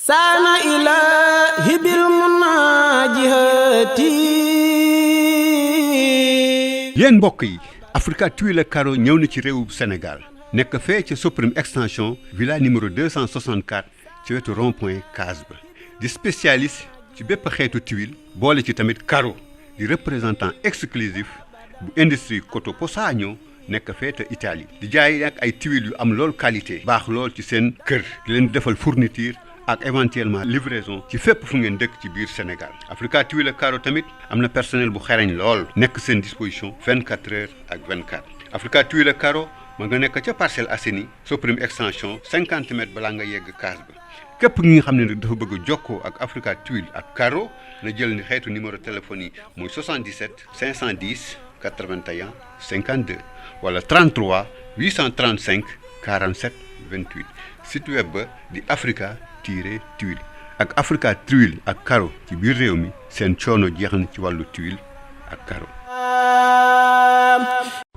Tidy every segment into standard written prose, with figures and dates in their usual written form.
saana ilaahi bil munaajihati. yéen mbokk yi Africa Tuile et Caro ñëw na ci réewu Sénégal nekk fee ca Soprim extension villa numéro 264 ci wetu rond-point case ba di spécialiste ci bépp xeetu tuile boole ci tamit caro di représentant exclusif bu industrie Coto Posagno nekk fee te Italie di jaay nag ay tuiles yu am lool qualité baax lool ci seen kër di leen defal fourniture ak éventuellement livraison ci fépp fu ngeen dëkk ci biir Sénégal. Africa Tuile et Caro tamit am na personnel bu xereñ lool nekk seen disposition 24 heures ak 24. Africa Tuile et Caro ma nga nekk ca Parcelles Assainies Soprim extension 50 mètres balaa nga yegg case ba képp ñi nga xam ne dafa bëgg a jokkoo ak Africa Tuile ak Caro na jël ni xeetu numéro téléphone yi muy 77 510 81 52 wala 33 835 47 28 site web ba di Africa-Tuile ak Africa Tuile ak Caro ci biir réew mi seen coono jeex na ci wàllu tuile ak caro.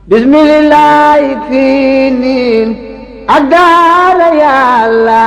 bismillahi fii niin ak daara yàlla.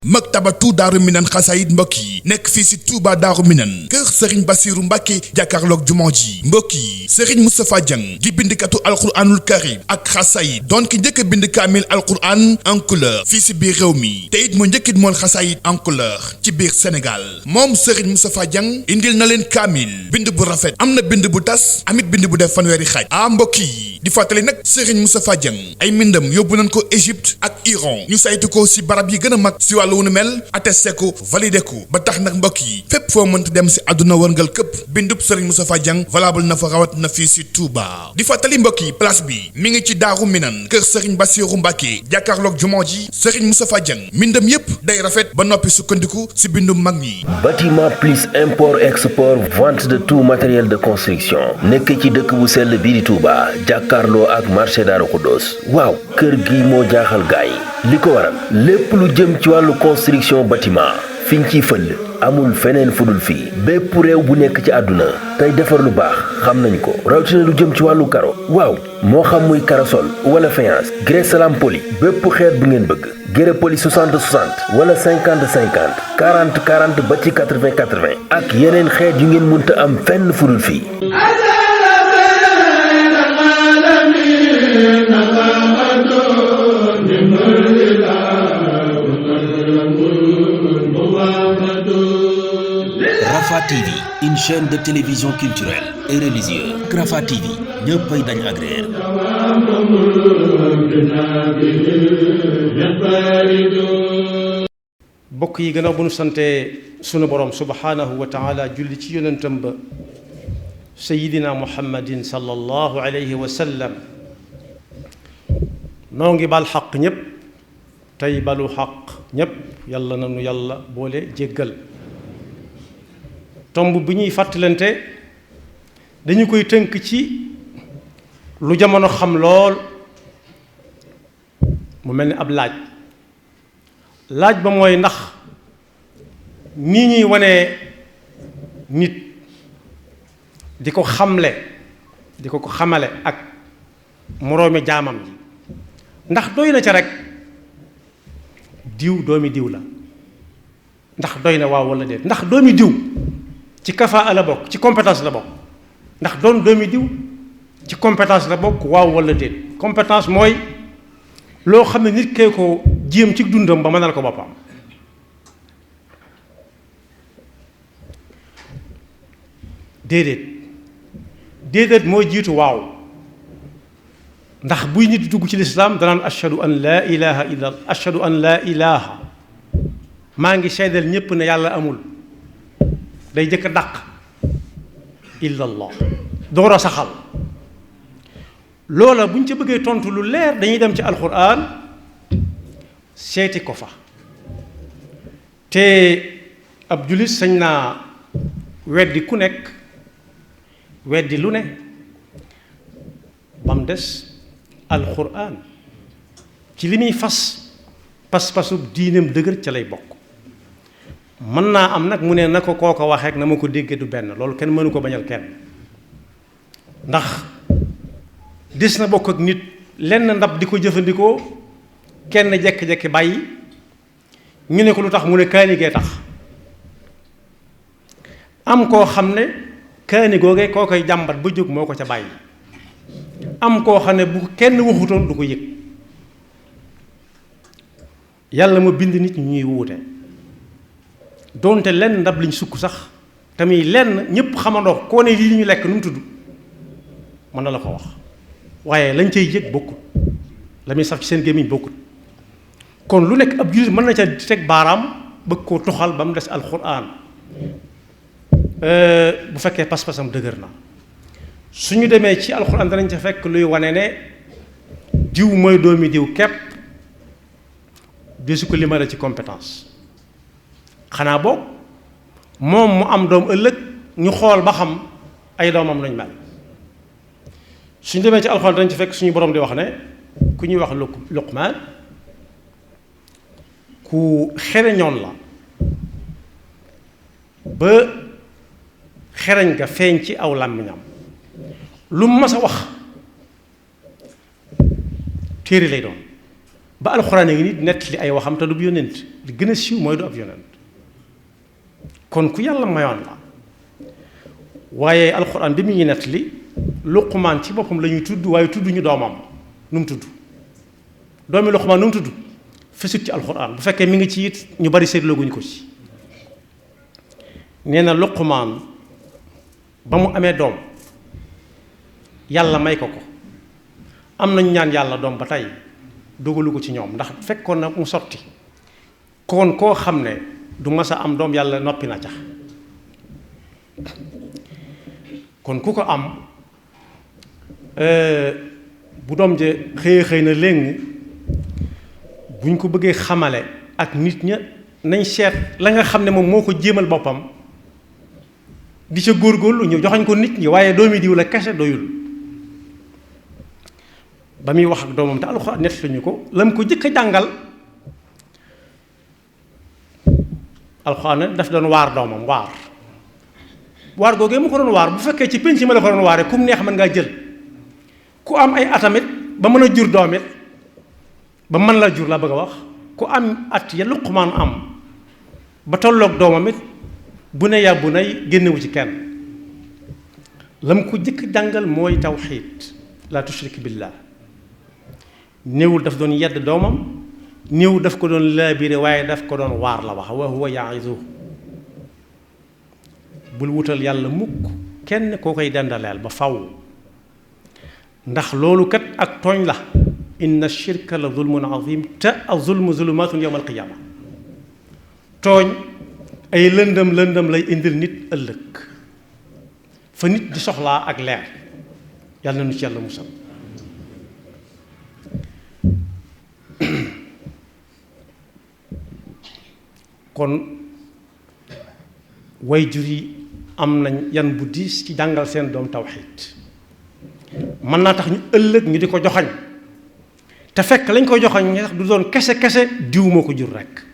maktabatu daaru minan xasaayid mbokk yi nekk fii si Touba daaru minan kër Serigne Bassirou Mbacké jàkkaarloog jumaa ji mbokk yi Serigne Moustapha Dieng di bindikatu alquranul karim ak xasaayid doon ki njëkk a bind kaamil alquran en couleur fii si biir réew mi te it moo njëkkit mool xasaayid en couleur ci biir Sénégal moom Serigne Moustapha Dieng indil na leen kaamil bind bu rafet am na bind bu tas amit bind bu def fanweeri xaaj mbokk yi di fàttali nag Serigne Moustapha Dieng ay mbindam yóbbu nañ ko Égypte ak Iran ñu saytu ko si barab yi gën a mag si wàllu wu nu mel attesté ko validé ko ba tax nag mbokk yi fépp foo mënti dem si àdduna wërngal këpp bindub Serigne Moustapha Dieng valable na fa rawat na fii si Touba di fàttali mbokk yi place bi mi ngi ci Daaru Minan kër Serigne Bassirou Mbacké jàkkaarloog jumaa ji Serigne Moustapha Dieng mbindam yépp day rafet ba noppi sukkandiku si bindum mag ñi. Bâtiment plus import export vente de tout matériel de construction nekk ci dëkk bu sell bii di Touba jàkkaarloo ak marché Daaru Khoudoss waaw kër gi moo jaaxal gaay li ko waral lépp lu jëm ci wàllu construction bâtiment fiñ ciy fël amul feneen fudul fii bépp réew bu nekk ci àdduna tey defar lu baax xam nañ ko rawatina lu jëm ci wàllu karo waaw moo xam muy karasol wala faïence grès salam poli bépp xeet bu ngeen bëgg grès poli 60 60 wala 50 50 40 40 ba ci 80 80 ak yeneen xeet yu ngeen mënta am fenn fudul fii. Rafah TV, une chaîne de télévision culturelle et religieuse. Rafah TV ñëppay dañ agréer. bokk yi gannaaw bu nu sante sunu borom subhanahu wa taala julli ci yonentam ba sayidina muhammadin sallallahu alayhi wa sallam noo ngi bal xaq ñëpp tey balu xaq ñëpp yàlla nanu yàlla boole jéggal tomb bi ñuy fàttalante dañu koy tënk ci lu jamono xam lool mu mel ni ab laaj ba mooy ndax nii ñuy wane nit di ko xamle di ko xamale ak moroomi jaamam ji ndax doy na ca rek diw doomi diw la ndax doy na waaw walla déet ndax doomi diw ci kafaa la bokk ci compétence la bokk ndax doon doomi diw ci compétence la bokk waaw walla déet compétence mooy loo xam ne nit kee ko jéem ci dundam ba mënal ko boppam déedéet mooy jiitu waaw ndax buy nit dugg ci lislaam danaan ashhadu an laa ilaha illa ashhadu an laa ilaha maa ngi seedal ñépp ne yàlla amul day jëkk a dàq illa allah door a saxal loola bu ñu ca bëggee tontu lu leer dañuy dem ci alquran seeti ko fa te ab jullit sañ naa weddi ku nekk weddi lu ne ba mu des alquran ci li muy fas pas-pasub diineem dëgër ca lay bokk mën naa am nag mu ne na ko kooko waxeek na ma ko déggee du benn loolu kenn mënu ko bañal kenn ndax des na bokk ak nit lenn ndab di ko jëfandikoo kenn jekki-jekki bàyyi ñu ne ko lu tax mu ne kaani gee tax am koo xam ne kaani googee koo koy jàmbat ba jóg moo ko ca bàyyi am koo xam ne bu kenn waxutoon du ko yëg yàlla ma bind nit ñuy wuute doonte lenn ndab liñ sukk sax tamit lenn ñëpp xamandoo koo ne lii ñu lekk nu mu tudd mën na la ko wax waaye lañ cay yëg bokkut la muy saf ci seen gémmiñ bokkut kon lu nekk ab jullit mën na ca teg baaraam bëgg koo toxal ba mu des alxuraan bu fekkee pas-pasam dëgër na suñu demee ci alxuraan danañ ca fekk luy wane ne diw mooy doomi diw kepp desu ko limale ci compétence xanaa boog moom mu am doom ëllëg ñu xool ba xam ay doomam lañ mel suñu demee ci alxuraan danañ ci fekk suñu borom di wax ne ku ñuy wax Luqmaan ku xereñoon la ba xereñ ga feeñ ci aw làmmiñam lu mu mas a wax téere lay doon ba alxuraan yi nit nett li ay waxam te du bu yónent li gën a siiw mooy du ab yónent kon ku yàlla mayoon la waaye alxuraan bi mu ngi nett li Luqmaan ci boppam la ñuy tudd waaye tudd ñu doomam nu mu tudd doomi Luqmaan nu mu tudd fesut ci alxuraan bu fekkee mi ngi ci it ñu bari seetlooguñu ko ci nee na Luqmaan ba mu amee doom yàlla may ko am nañu ñaan yàlla doom ba tey dogalu ko ci ñoom ndax fekkoon na mu sotti kon koo xam ne du mas a am doom yàlla noppi na ca kon ku ko am bu doom je xëy na léegi buñ ko bëggee xamale ak nit ña nañ seet la nga xam ne moom moo ko jéemal boppam di ca góorgóorlu ñu joxañ ko nit ñi waaye doomi diw la kese doyul ba muy wax ak doomam te alxuraan nett lañu ko lam ko jëkk a jàngal alxuraan daf doon waar doomam waar googee mu ko doon waar bu fekkee ci penc ma la ko doon waaree kum neex mën ngaa jël ku am ay atamit ba mën a jur doomit ba mën la jur la bëgg a wax ku am at ya Luqmaan am ba tolloog doomam it bu ne yaa bu nay génnewu ci kenn lam ko jëkk jàngal mooy tawxiid laa tushrik billah néewul daf doon yedd doomam néewul daf ko doon laabire waaye daf ko doon waar la wax wa huwa ya'izu bul wutal yàlla mukk kenn koo koy dendaleel ba faw ndax loolu kat ak tooñ la inna shirka la zulmun azim te az-zulmu zulumaatun yawma al-qiyaama tooñ ay lëndëm lay indil nit ëllëg fa nit di soxlaa ak leer yàlla na nu ci yàlla musal kon waajur yi am nañ yan bu diis ci jàngal seen doom tawxiid mën naa tax ñu ëllëg ñu di ko joxañ te fekk lañ koy joxañ ñi tax du doon kese diw moo ko jur rekk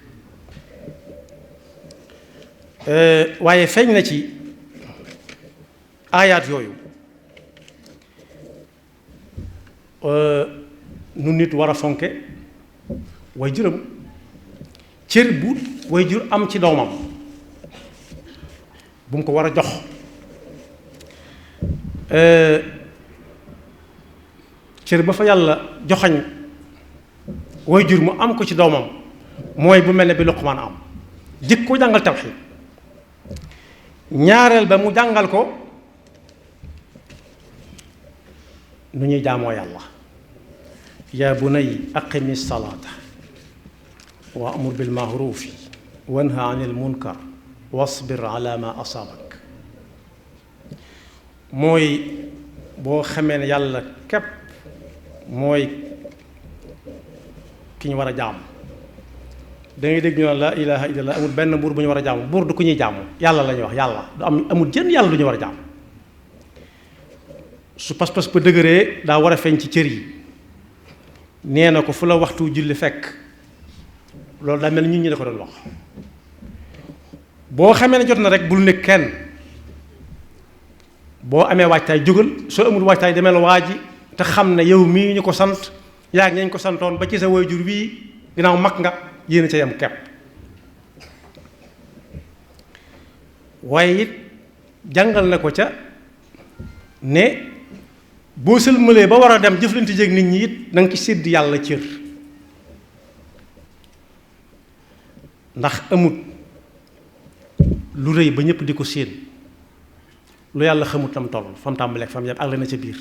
waaye feeñ na ci aayaat yooyu nu nit war a fonke way juram cër bu way jur am ci doomam bu mu ko war a jox cër ba fa yàlla joxañ way jur mu am ko ci doomam mooy bu mel ne bi Luqmaan am jëkk ko jàngal tawxiid ñaareel ba mu jàngal ko nu ñuy jaamoo yàlla yaa bunay aqimi salaata wa amur bil maarufi wanha anil munkar wasbir ala ma asaabak mooy boo xamee ne yàlla képp mooy ki ñu war a jaamu da ngay dégg ñu naan laa ilaha illallah amul benn buur bu ñu war a jaamu buur du ku ñuy jaamu yàlla la ñuy wax yàlla du amul jën yàlla du ñu war a jaamu su pas-pas ba dëgëree daa war a feeñ ci cër yi nee na ko fu la waxtu julli fekk loolu daa mel ni ñi da ko doon wax boo xamee ne jot na rek bul nekk kenn boo amee waajtaay jógal soo amul waajtaay demel waa ji te xam ne yow mii ñu ko sant yaa ngi nañ ko santoon ba ci sa waajur wii ginnaaw mag nga yéen a ca yam kepp waaye it jàngal na ko ca ne boo sëlmalee ba war a dem jëflante jéeg nit ñi it na nga ci sédd yàlla cër ndax amut lu rëy ba ñëpp di ko séen lu yàlla xamut tam toll fa mu tàmbaleeg fa mu yem ak la na ca biir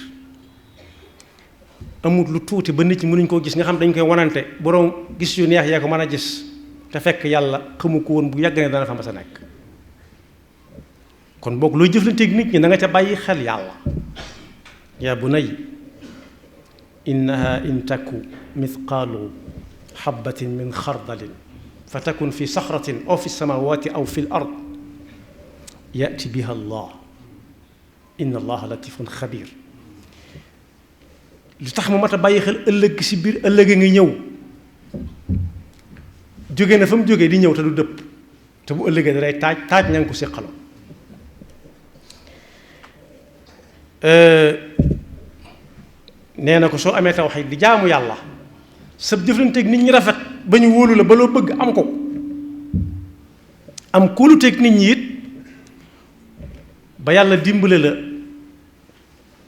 amut lu tuuti ba nit ñi mënuñ koo gis nga xam dañ koy wanante boroom gis yu neex yee ko mën a gis te fekk yàlla xamu ko woon bu yàgg ne dana fa mas a nekk kon boog looy jëflanteeg nit ñi na nga ca bàyyi xel yàlla yaa bunay innaha in taku mithqaalu xabatin min xardalin fa takun fi saxratin aw fi samawati aw fi l ard yati biha allah inna allaha latifun xabir lu tax mu mat a bàyyi xel ëllëg si biir ëllëg a ngi ñëw jóge na fa mu jógee di ñëw te du dëpp te bu ëllëgee da day taaj ña ngi ko séqaloo nee na ko soo amee tawxiid di jaamu yàlla sa jëflanteeg nit ñi rafet ba ñu wóolu la ba loo bëgg am ko am kóoluteeg nit ñi it ba yàlla dimbale la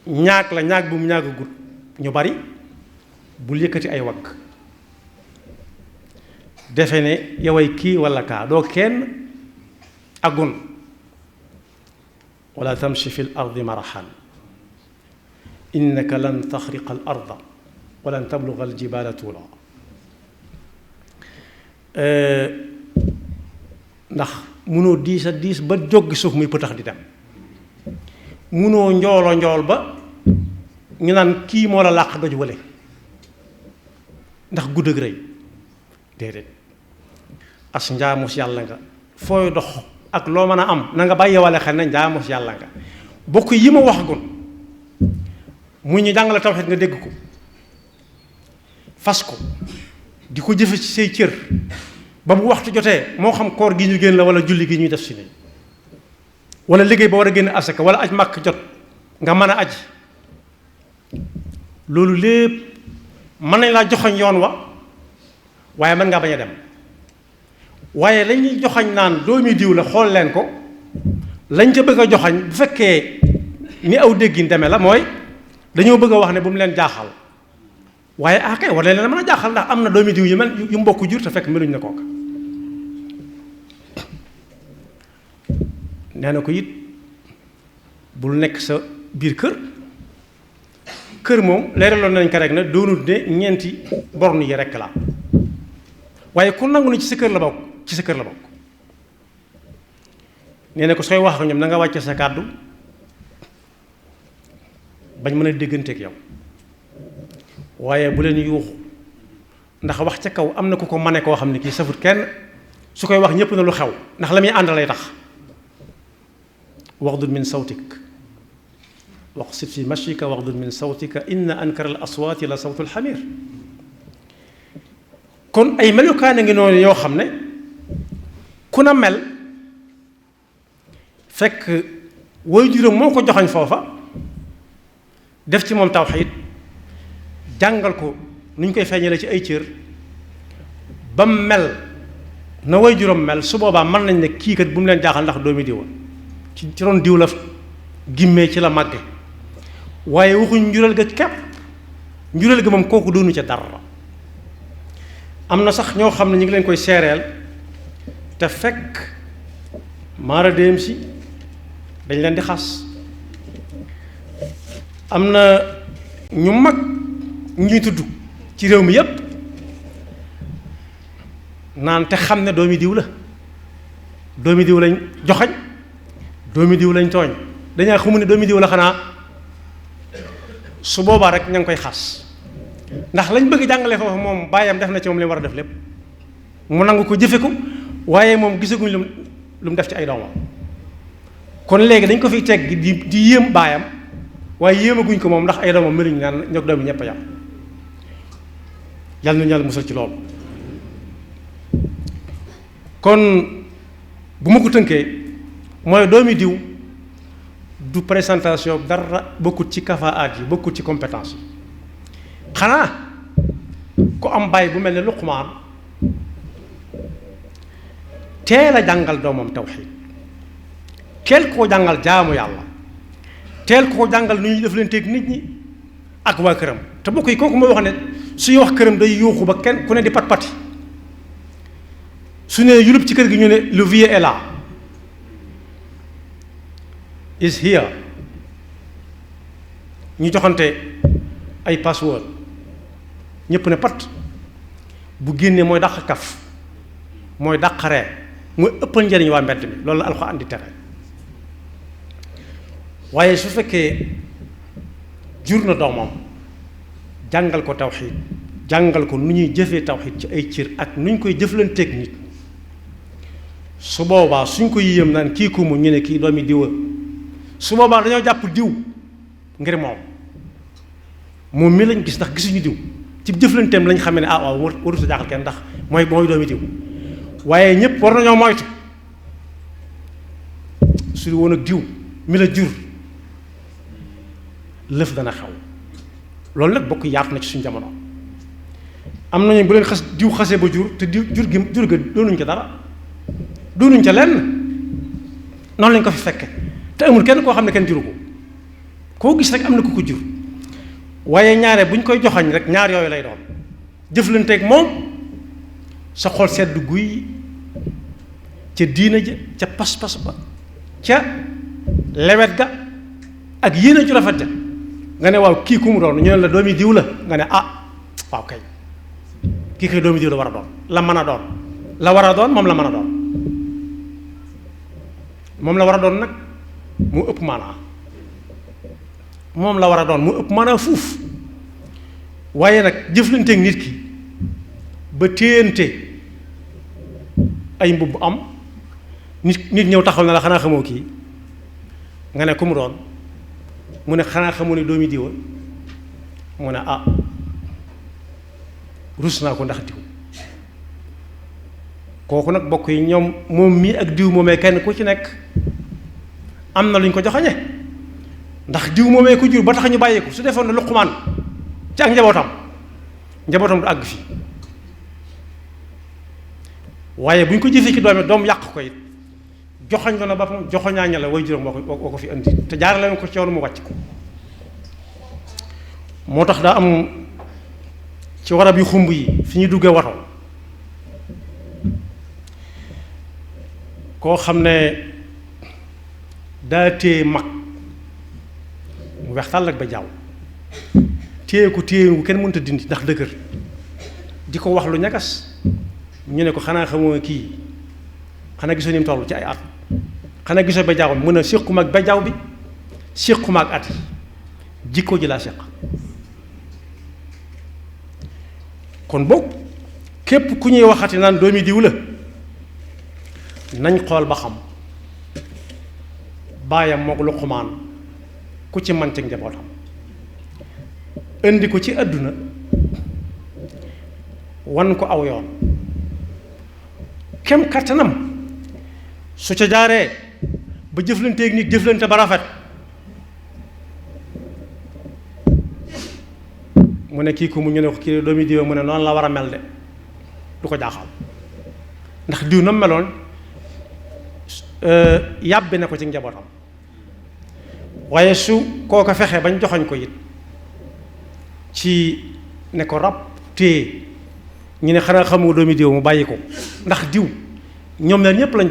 ñaag bu mu ñaagagut ñu bari bul yëkkati ay wagg defe ne yoway kii walla kaa doo kenn agun wala tamshi fi l ardi marahan innaka lan taxriqa al arda walan tabluga al jibala tuula ndax munoo diis a diis ba jóggi suuf muy pëtax di dem munoo njoolo njool ba ñu naan kii moo la làq doj wale ndax gudd ak rëy déedéet as njaamus yàlla nga fooy dox ak loo mën a am na nga bàyyi wale xel ne njaamus yàlla nga bokk yi ma wax gun mu ñu jàngale tawxiid nga dégg ko fas ko di ko jëfe ci say cër ba bu waxtu jotee moo xam koor gi ñu génn la wala julli gi ñuy def si ne wala liggéey ba war a génn asaka wala aj màkk jot nga mën a aj loolu lépp mën nañ laa joxoñ yoon wa waaye mën ngaa bañ a dem waaye lañuy joxoñ naan doomi diw la xool leen ko lañ ca bëgg a joxoñ bu fekkee ni aw déggin demee la mooy dañoo bëgg a wax ne bu mu leen jaaxal waaye kay war leen mën a jaaxal ndax am na doomi diw yu mel yu mbokk jur te fekk meluñ na kooka nee na ko it bul nekk sa biir kër moom leeraloon nañ ko rek na doonut ne ñeenti borne yi rekk la waaye ku nangu ni ci sa kër la bokk nee na ko sooy wax ak ñoom na nga wàcce sa kàddu bañ mën a dégganteeg yow waaye bu leen yuuxu ndax wax ca kaw am na ku ko mane koo xam ne kii safut kenn su koy wax ñépp na lu xew ndax la muy ànd lay tax waxdud min sawtik waqsid fi mashika waxdud min sawtika inna ankara al aswaati la sawtu alxamir kon ay melukaane ngi noonu yoo xam ne ku na mel fekk woy juróom moo ko joxoñ foofa def ci moom tawxiid jàngal ko nu ñu koy feeñale ci ay cër ba mel na woy juróom mel su boobaa mën nañ ne kii kat bu mu leen jaaxal ndax doomi diwa ci ron diw la gimmee ci la màgge waaye waxuñ njural ga kepp njural ga moom kooku doonu ca dara am na sax ñoo xam ne ñu ngi leen koy seereel te fekk maara déem si dañ leen di xas am na ñu mag ñuy tudd ci réew mi yépp naan te xam ne doomi diw la doomi diw lañ joxañ doomi diw lañ tooñ dañaa xamu ne doomi diw la xanaa su boobaa rek ña ngi koy xas ndax lañ bëgg jàngale foofu moom baayam def na ci moom li war a def lépp mu nangu ko jëfe ko waaye moom gisaguñ lu mu def ci ay doomam kon léegi dañ ko fiy teg di yéem baayam waaye yéemaguñ ko moom ndax ay doomam meluñ naan ñoo doomi ñëpp a yam yàlla nañu yàlla musal ci loolu kon bu ma ko tënkee mooy doomi diw du présentation dara bokkut ci kafaat yi bokkut ci compétence yi xanaa ku am baay bu mel ne Luqmaan teel a jàngal doomam tawxiid teel koo jàngal jaamu yàlla teel koo jàngal nu ñuy def leen teeg nit ñi ak waa këram te bokk yi kooku mooy wax ne suy wax këram day yuuxu ba kenn ku ne di pat pati su ne yulub ci kër gi ñu ne le vieux est là is here ñu joxante ay password ñëpp ne pat bu génnee mooy dàq kaf mooy dàq ree mooy ëppal njëriñ waa mbedd mi loolu la alxuraan di tere waaye su fekkee jur na doomam jàngal ko tawxiid jàngal ko nu ñuy jëfee tawxiid ci ay cër ak nu ñu koy jëflanteeg nit su boobaa suñ ko yéem naan kii ku mu ñu ne kii doomi diwa su boobaa dañoo jàpp diw ngir moom mi lañ gis ndax gisuñu diw ci jëflanteem lañ xamee ne waaw waru sa jaaxal kenn ndax mooy doomi diw waaye ñëpp war nañoo moytu su woon ak diw mi la jur lëf dana xew loolu nag bokk yaatu na ci suñu jamono am nañu bu leen diw xasee ba jur te diw jur ga doonuñ ca dara doonuñ ca lenn noonu lañ ko fi fekke te amul kenn koo xam ne kenn juru ko koo gis rek am na ku ko jur waaye ñaare bu ñu koy joxañ rek ñaar yooyu lay doon jëflanteeg moom sa xol sedd guy ca diina ja ca pas-pas ba ca lewet ga ak yéene ju rafet ja nga ne waaw kii ku mu doon ñu ne la doomi diw la nga ne waaw kay kii kay doomi diw la war a doon la mën a doon la war a doon moom la mën a doon moom la war a doon nag mu ëpp maanaa moom la war a doon mu ëpp maanaa fuuf waaye nag jëflanteeg nit ki ba téyante ay mbubb am nit ñëw taxaw na la xanaa xamoo kii nga ne ku mu doon mu ne xanaa xamoo ne doomi diwa mu ne rus naa ko ndax diw kooku nag bokk yi ñoom moom mii ak diw moomee kenn ku ci nekk am na lu ñu ko joxañe ndax diw moomee ko jur ba tax ñu bàyyi ko su defoon na Luqmaan ci ak njabootam du àgg fii waaye bu ñu ko jëfee ci doom yàq ko it joxañ ko na boppam joxoñaaña la way juróom woo ko fi indi te jaarale ko ci yoonu mu wàcc ko moo tax daa am ci warab yu xumb yi fi ñuy duggee wato koo xam ne daa téye mag mu weex tàll ak ba jaaw téye ko kenn mënut a dindi ndax dëgër di ko wax lu ñagas ñu ne ko xanaa xamoo kii xanaa gisoo ni mu toll ci ay at xanaa gisoo ba jaaw bi mën a séquma ak ba jaaw bi séquma ak at yi jikko ji laa séq kon boog képp ku ñuy waxati naan doomi diw la nañ xool ba xam baayam mook Luqmaan ku ci man ci njabootam indi ko ci àdduna wan ko aw yoon kem kattanam su ca jaaree ba jëflanteeg nit jëflante ba rafet mu ne kii ku mu ñu ne ko kii doomi diw mu ne noonu la war a mel de du ko jaaxal ndax diw na meloon yàbbi na ko ci njabootam waaye su kooka fexe bañ joxoñ ko it ci ne ko rab téye ñu ne xanaa xamoo doomi diw mu bàyyi ko ndax diw ñoom ñaar ñëpp lañ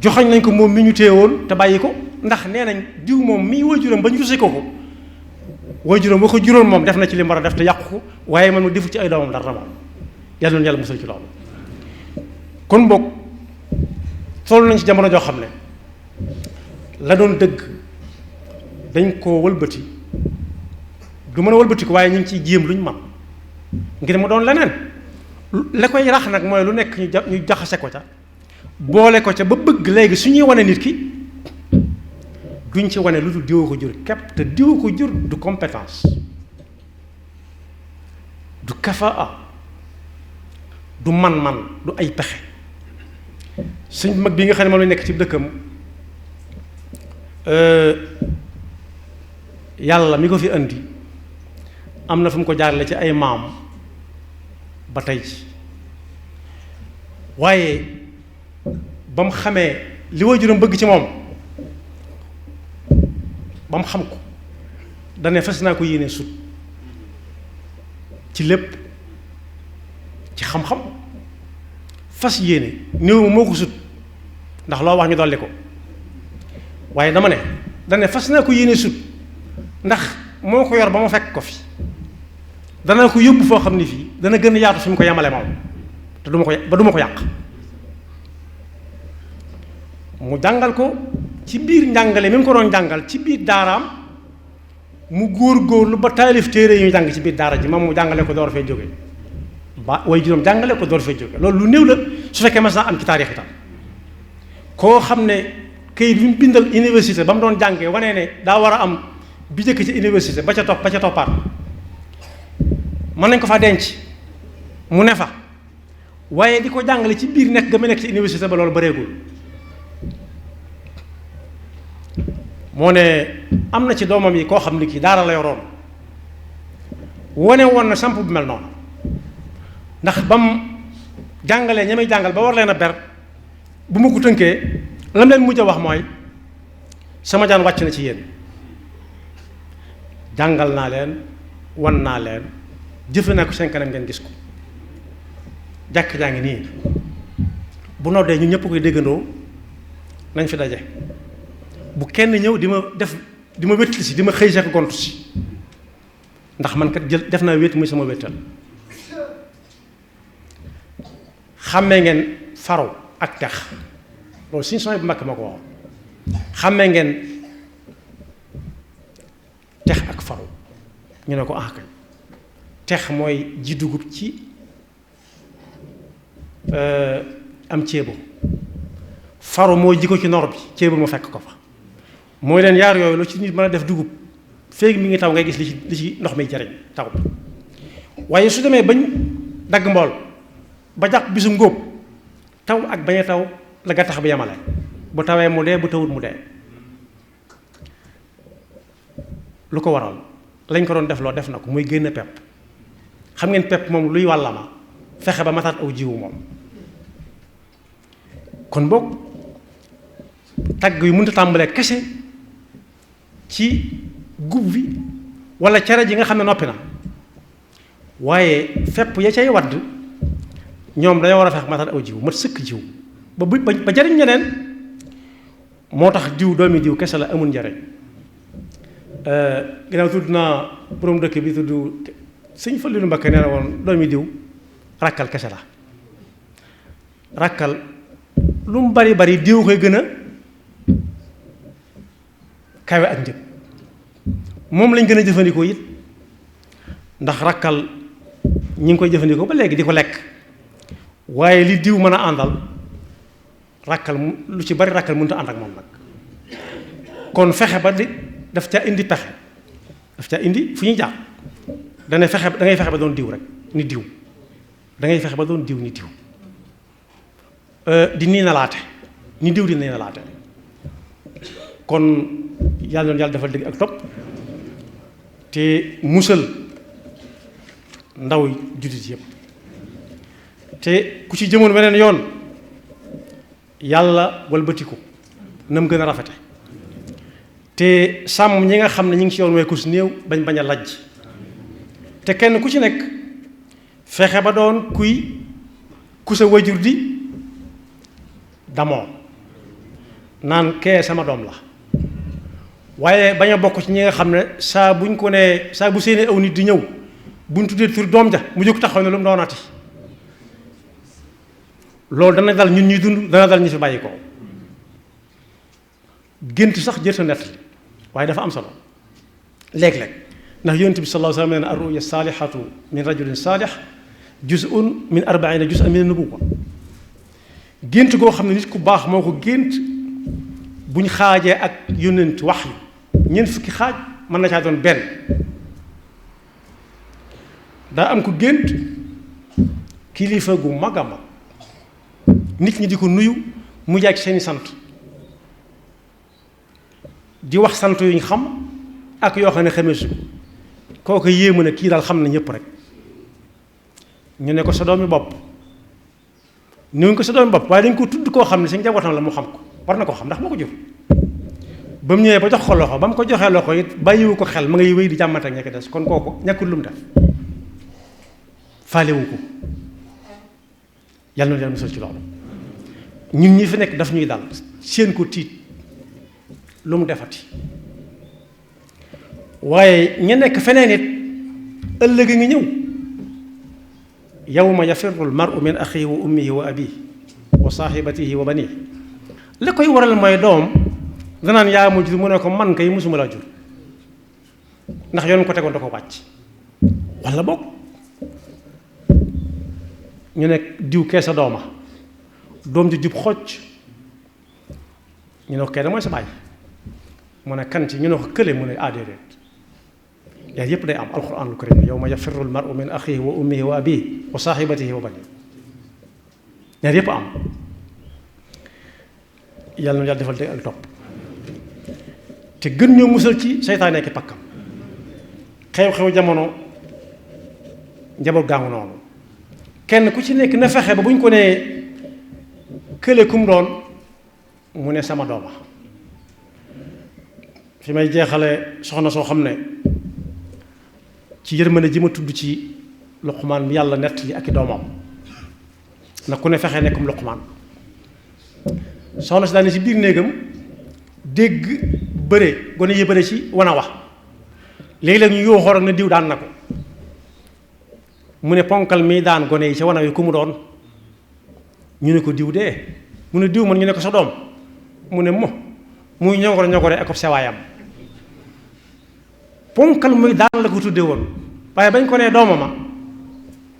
joxoñ nañ ko moom mi ñu téye woon te bàyyi ko ndax nee nañ diw moom mi waajuram ba ñu rusee ko waajuram boo ko juróon moom def na ci li mu war a def te yàqu ko waaye man ma defu ci ay doomam dara moom yàlla na yàlla musal ci loolu kon boog toll nañ ci jamono joo xam ne la doon dëgg dañ koo wëlbati du mën a wëlbati ko waaye ñu ngi ciy jéem luñ man ngir mu doon leneen la koy rax nag mooy lu nekk ñu jaxase ko ca boole ko ca ba bëgg léegi su ñuy wane nit ki duñ ci wane lu dul diwa ko jur képp te diwa ko jur du compétence du kafaa du man-man du ay pexe suñ mag bi nga xam ne moom la nekk ci dëkkam yàlla mi ko fi indi am na fu mu ko jaarale ci ay maam ba tey waaye ba mu xamee li waajuram bëgg ci moom ba mu xam ko dane fas naa ko yéene sut ci lépp ci xam-xam fas yéene néew moo ko sut ndax loo wax ñu dolli ko waaye dama ne dane fas naa ko yéene sut ndax moo ko yor ba ma fekk ko fi dana ko yóbbu foo xam ne fii dana gën a yaatu fi mu ko yemale moom te duma ko yàq mu jàngal ko ci biir njàngale mi mu ko doon jàngal ci biir daaraam mu góor-góorlu ba taalif téere yu ñu jàng ci biir daara ji moom mu jàngale ko door fee jóge ba way juróom jàngale ko door fee jóge loolu lu néew la su fekkee mas naa am ci taarix itam koo xam ne kayit bi mu bindal université ba mu doon jàngee wane ne daa war a am bi jëkk ci université ba ca toppaat mën nañ ko fa denc mu ne fa waaye di ko jàngale ci biir nekk ga ma nekk ci université ba loolu bareegul moo ne am na ci doomam yi koo xam ne kii daara la yoroon wane woon na samp bu mel noonu ndax ba mu jàngalee ña may jàngal ba war leen a ber bu ma ko tënkee lam leen mujj a wax mooy sama jaan wàcc na ci yéen jàngal naa leen wan naa leen jëfe naa ko seen kanam ngeen gis ko jàkk jaa ngi nii bu noddee ñun ñëpp koy déggandoo nañ fi daje bu kenn ñëw di ma wétli si di ma xëy seek gontu si ndax man kat def naa wét muy sama wéttal xàmmee ngeen faru ak tex loolu suñu sooy bu makk ma ko wax xàmmee ngeen tex ak faru ñu ne ko ah kay tex mooy ji dugub ci am ceebo faru mooy ji ko ci nor bi ceebo ma fekk ko fa mooy leen yaar yooyu lu ci nit mën a def dugub féegi mi ngi taw ngay gis li ci ndox mi jariñ taw waaye su demee bañ dagg mbool ba jàpp bisu ngóob taw ak bañ a taw la gattax bi yemale bu tawee mu dee bu tawut mu dee lu ko waral lañ ko doon def loo def na ko muy génn pepp xam ngeen pepp moom luy wàllama fexe ba mataat aw jiwu moom kon boog tagg yu mënta tàmbalee kese ci gub bi wala cere ji nga xam ne noppi na waaye fepp ya cay wadd ñoom dañoo war a fex mataat aw jiwu mat sëkk jiw ba jariñ ñeneen moo tax diw doomi diw kese la amul njariñ ginnaaw tudd naa borom dëkk bi tudd sëñ Fallilu Mbakke nee na woon doomi diw rakkal kese la rakkal lu mu bari bari diw koy gën a kawe ak njëg moom lañ gën a jëfandikoo it ndax rakkal ñi ngi koy jëfandikoo ba léegi di ko lekk waaye li diw mën a àndal rakkal lu ci bari rakkal mënut a ànd ak moom nag kon fexe ba di daf ca indi pexe daf ca indi fu ñuy jaar da ngay fexe ba doon diw rek ni diw da ngay fexe ba doon diw ni diw di nii na laate ni diw di nii na laate kon yàlla noonu yàlla defal dëgg ak topp te musal ndaw jullit yëpp te ku ci jëmoon weneen yoon yàlla walbatiku na mu gën a rafete te sàmm ñi nga xam ne ñi ngi ci yoon wee ku si néew bañ a lajj te kenn ku ci nekk fexe ba doon ku sa wajur di damoo naan kee sama doom la waaye bañ a bokk ci ñi nga xam ne saa buñ ko nee saa bu seeni aw nit di ñëw buñ tuddee tur doom ja mu jóg taxaw ne lu mu doonati loolu dana dal ñun ñuy dund dana dal ñu fi bàyyi ko gént sax jërta nett waaye dafa am solo léeg-léeg ndax yonent bi sallallahu alayhi wa sallam nee na ar-ru'ya saalihatu min rajulin saalih juz'un min 40 juz'an min an-nubuwwa gént goo xam ne nit ku baax moo ko gént buñ xaajee ak yónnent wax yi ñeent fukki xaaj mën na caa doon benn daa am ko gént kilifa gu mag a mag nit ñi di ko nuyu mu jaay ci seeni sant di wax sant yu ñu xam ak yoo xam ne xamee su ko kooku yéemu ne kii daal xam na ñëpp rek ñu ne ko sa doomi bopp néewuñ ko sa doomi bopp waaye dañ ko tudd koo xam ne sa njabootam la mu xam ko war na ko xam ndax moo ko jur. ba mu ñëwee ba jox ko loxo ba mu ko joxee loxo it bàyyiwu ko xel ma ngay wéy di jàmmante ak ña ko des kon kooku ñàkkul lu mu def faalewu ko yàlla na leen musal ci loolu. ñun ñi fi nekk daf ñuy dal seen ko tiit lu mu defati waaye ña nekk feneen it ëllëg a ngi ñëw yawma yafirru al-mar'u min axiihi wa ummihi wa abiihi wa saahibatihi wa baniihi li koy waral mooy doom danaan yaa ma jur mu ne ko man kay musuma laa jur ndax yoon ko tegoon da ko wàcc walla boog ñu ne diw kee sa dooma doom ji jub xocc ñu ne ko kee da mooy sa baay mu ne kan ci ñu ne ko kële mu ne déedéet yaar yépp day am alquranul karim yawma yafirru al-mar'u min axiihi wa ummihi wa abiihi wa saahibatihi wa baniihi yaar yépp am yàlla na yàlla defal dégg ak topp te gën ñoo musal ci seytaane ki pakkam xew-xew jamono njaboot gaangu noonu kenn ku ci nekk na fexe ba bu ñu ko nee kële kum doon mu ne sama dooma fi may jeexale soxna soo xam ne ci yërmande ji ma tudd ci Luqmaan mi yàlla nett li ak i doomam na ku ne fexe nekkum Luqmaan soxna si daal ne ci biir néegam dégg bëre gone yi bëre ci wana wax léegi-léeg ñu yoo xoor na diw daan na ko mu ne ponkal mi daan gone yi ci wana wi ku mu doon ñu ne ko diw dee mu ne diw man ñu ne ko sa doom mu ne muy ñogore ak sewaayam ponkal muy daan la ko tudde woon waaye bañ ko nee doomama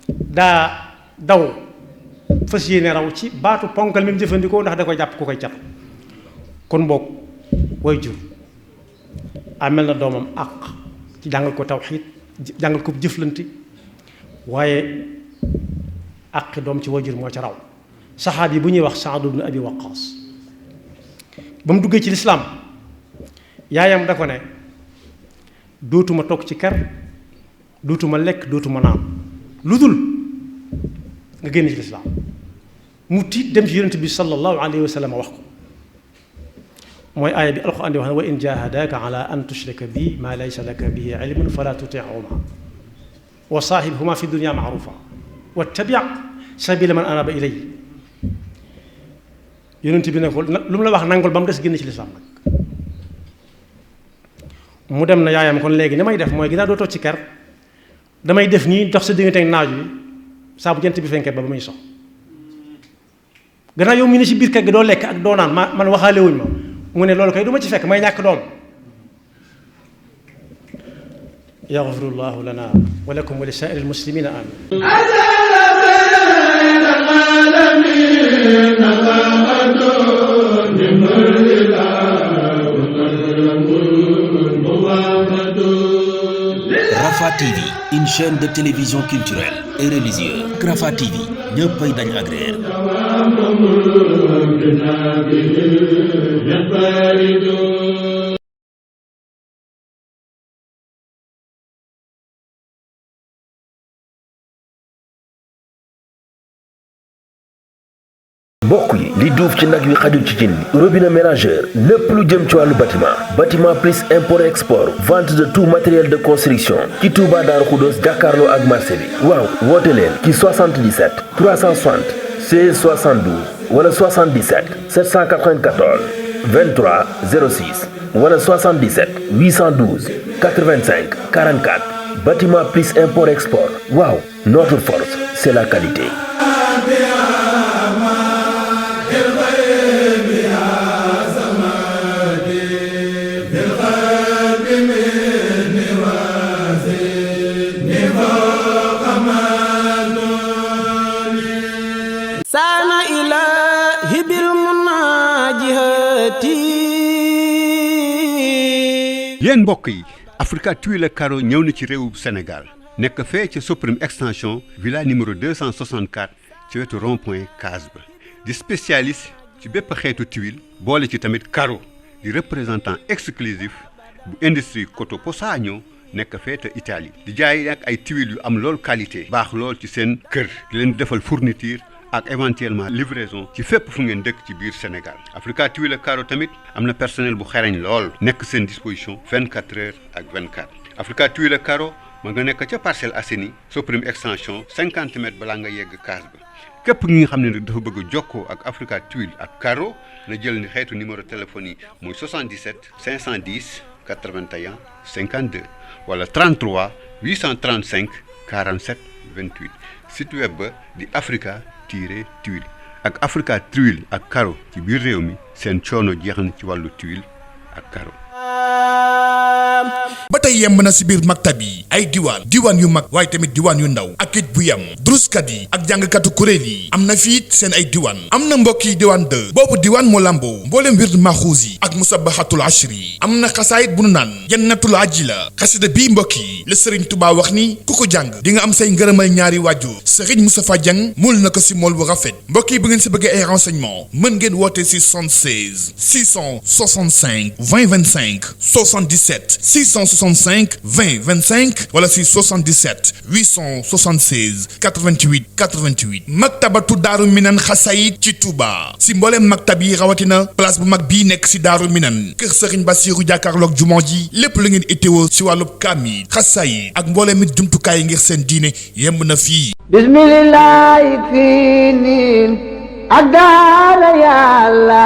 daa daw fas yéene raw ci baatu ponkal mi mu jëfandikoo ndax da koy jàpp ku koy cat kon boog way jur amel na doomam àq ci jàngal ko tawxiid jàngal ko jëflanti waaye àqi doom ci way jur moo ca raw saxaab yi bu ñuy wax Saad ibn Abi Waqqaas ba mu duggee ci lislaam yaayam da ko ne dootuma toog ci kër dootuma lekk dootuma naan lu dul nga génn ci lislaam mu tiit dem ci yonent bi sallallahu alayhi wa sallam wax ko mooy aaya bi alxuraan di wax ne wa in jahadaka ala an tushrika bi ma laysa laka bihi ilmun fala tuti'huma wa saahibhuma fi dunya ma'rufa wattabi' sabila man anaba ilay yonent bi ne ko lu mu la wax nangul ba mu des génn ci lislaam nag mu dem na yaayam kon léegi ni may def mooy ginnaaw doo toog ci kër damay def nii dox sa diggante ak naaju bi saa bu jant bi fenkee ba muy sox gannaaw yow mi ne ci biir kër gi doo lekk ak doo naan man waxaale wuñ ma mu ne loolu kay du ma ci fekk may ñàkk doom yaxfirullahu lana wa lakum wa li saa'iril muslimina amin Rafah TV, une chaîne de télévision culturelle et religieuse. Rafah TV ñëppay dañ agréer. mbokk yi li duuf ci nag wi xajul ci cin li robinet mélangeur lépp lu jëm ci wàllu bâtiment plus import export vente de tout matériel de construction ci Touba Darou Khoudoss jàkkaarloo ak marché bi waaw woote leen ci 77 360 16 72 wala 77 794 23 06 wala 77 812 85 44 bâtiment plus import export waaw notre force c'est la qualité. yéen mbokk yi Africa Tuile Caro ñëw na ci réewu Sénégal nekk fee ca Soprim extension villa numéro 264 ci wetu rond-point Case ba di spécialiste ci bépp xeetu tuile boole ci tamit caro di représentant exclusif bu industrie Coto Posagno nekk fee te Italie di jaay nag ay tuiles yu am lool qualité baax lool ci seen kër di leen defal fourniture ak éventuellement livraison ci fépp fu ngeen dëkk ci biir Sénégal. Africa Tuile ak Caro tamit am na personnel bu xarañ lool nekk seen disposition 24 heures ak 24. Africa Tuile ak Caro ma nga nekk ca Parcelles Assainies Soprim extension 50 mètres balaa nga yegg case ba. képp ñi nga xam ne nag dafa bëgg a jokkoo ak Africa Tuile ak Caro na jël ni xeetu numéro téléphone yi muy 77 510 81 52 wala 33 835 47 28 site web ba di Africa-Tuile ak Africa Tuile ak Caro ci biir réew mi seen coono jeex na ci wàllu tuile ak Caro. ba tey yemb na si biir maktab yi ay diwaan yu mag waaye tamit diwaan yu ndaw ak it bu yem druskat yi ak jàngkatu kuréel yi am na fiit seen ay diwaan am na mbokk yi diwaan 2 boobu diwaan moo lamboo mboolem wird maxuus yi ak musabahatul ashri am na xasaayit bu nu naan jannatul ajila xasida bii mbokk yi la Serigne Touba wax ni ku ko jàng di nga am say ngërëmal ñaari waajur Serigne Moustapha Dieng mool na ko si mool bu rafet mbokk yi bu ngeen si bëggee ay renseignement mën ngeen woote si 76 665 20 25 77 665 20 25 wala si 77 876 88 88 maktabatu Daaru Minan xasayit ci Touba si mboolem maktab yi rawatina place bu mag bii nekk si Daaru Minan kër Serigne Bassirou jàkkaarloog jumaa ji lépp lu ngeen itteewoo si wàllub kaamil xasayit ak mboolem it jumtukaay ngir seen diine yemb na fii. bismillahi fii niin ak daara yàlla